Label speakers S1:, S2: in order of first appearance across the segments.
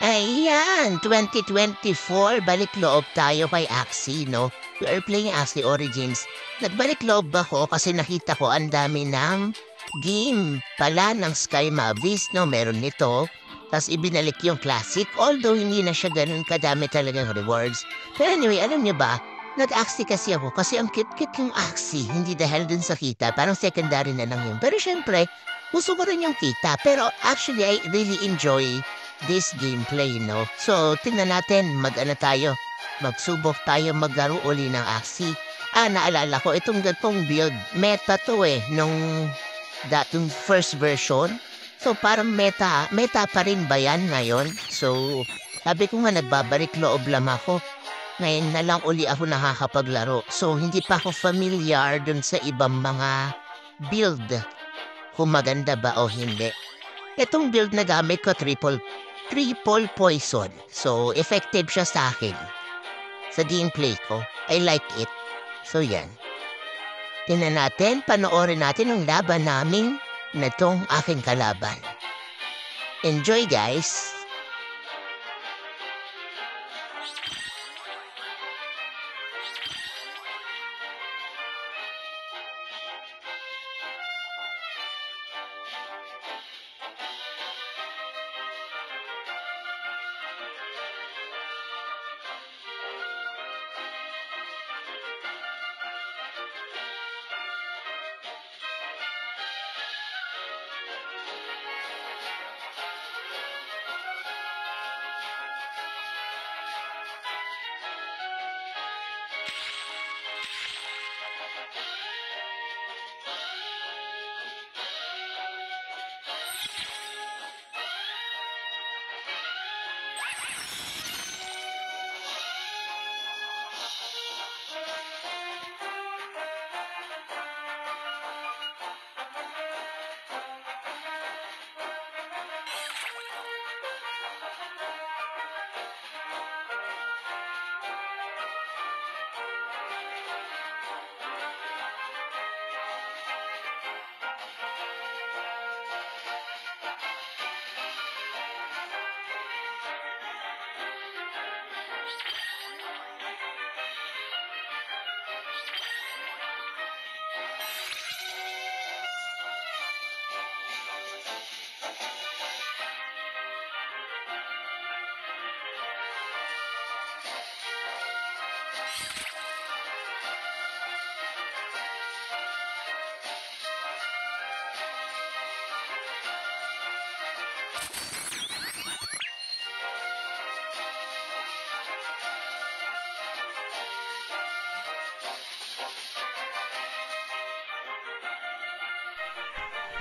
S1: Ayan, 2024, balik loob tayo kay Axie, no? We are playing Axie Origins. Nagbalik loob ako kasi nakita ko ang dami ng game pala ng Sky Mavis, no? Meron nito. Tapos ibinalik yung classic, although hindi na siya ganun kadami talagang rewards. Pero anyway, alam niyo ba, nag-Axie kasi ako kasi ang cute-cute yung Axie. Hindi dahil dun sa kita, parang secondary na lang yun. Pero syempre, gusto ko rin yung kita. Pero actually, I really enjoy this gameplay, no? So, tingnan natin, mag-ano tayo. Magsubok tayo maglaro uli ng Axie. Naalala ko, itong gatong build, meta to nung datong first version. So, parang meta pa rin ba yan ngayon? So, sabi ko nga, nagbabalik loob lang ako. Ngayon na lang uli ako nakakapaglaro. So, hindi pa ako familiar dun sa ibang mga build. Kung maganda ba o hindi. Itong build na gamit ko, triple poison. So, effective siya sa akin. Sa gameplay ko. I like it. So, yan. Tingnan natin, panoorin natin ang laban namin na tong aking kalaban. Enjoy, guys!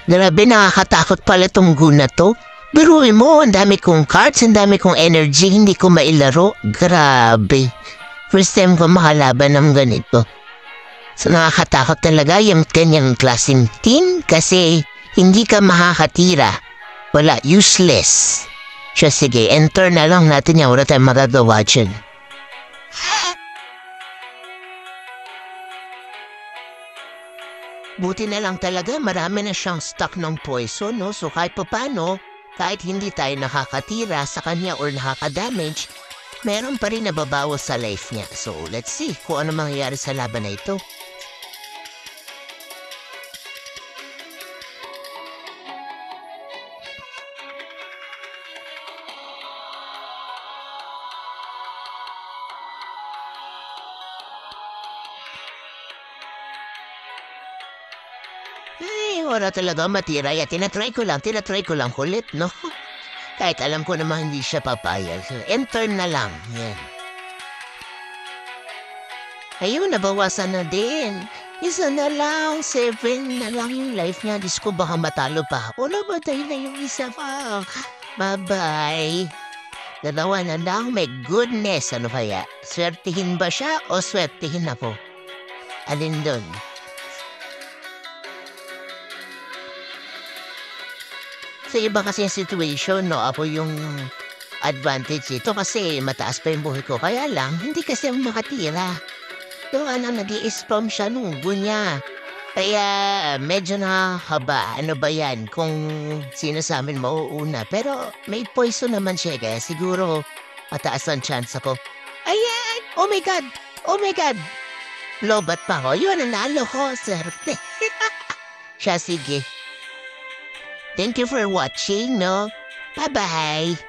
S1: Grabe, nakakatakot pala tong guna to. Biruin mo, ang dami kong cards, ang dami kong energy, hindi ko mailaro. Grabe. First time ko makalaban ng ganito. So nakakatakot talaga yung kanyang klaseng team kasi hindi ka makakatira. Wala, useless. Siya, sige, enter na lang natin yan. Wala tayong magagawa dyan. Buti na lang talaga, marami na siyang stock ng poison, no? So kahit paano, kahit hindi tayo nakakatira sa kanya or nakaka-damage, meron pa rin nababawas sa life niya. So let's see kung ano mangyayari sa laban na ito. Ay, wala talaga matira. Tinatry ko lang kulit, no? Kahit alam ko naman hindi siya papayag. So, enter na lang. Yan. Ayun, nabawasan na din. Isa na lang, 7 na lang yung life niya. Diyos ko, baka matalo pa ako. Nabatay na yung isa pa. Bye-bye. Dalawa na lang, my goodness. Ano kaya? Swertihin ba siya o swertihin ako? Alin doon? Sa iba kasi yung situation, no? Ako yung advantage ito kasi mataas pa yung buhay ko. Kaya lang, hindi kasi ako makatira. So, nag-i-spam siya nung niya. Kaya medyo nakakaba. Ano ba yan kung sino sa amin mauuna. Pero may poison naman siya kaya siguro mataas ang chance ako. Ayan! Oh my God! Oh my God! Lobat pa ako. Yun, nanalo ko, swerte. Siya, sige. Thank you for watching, no? Bye-bye!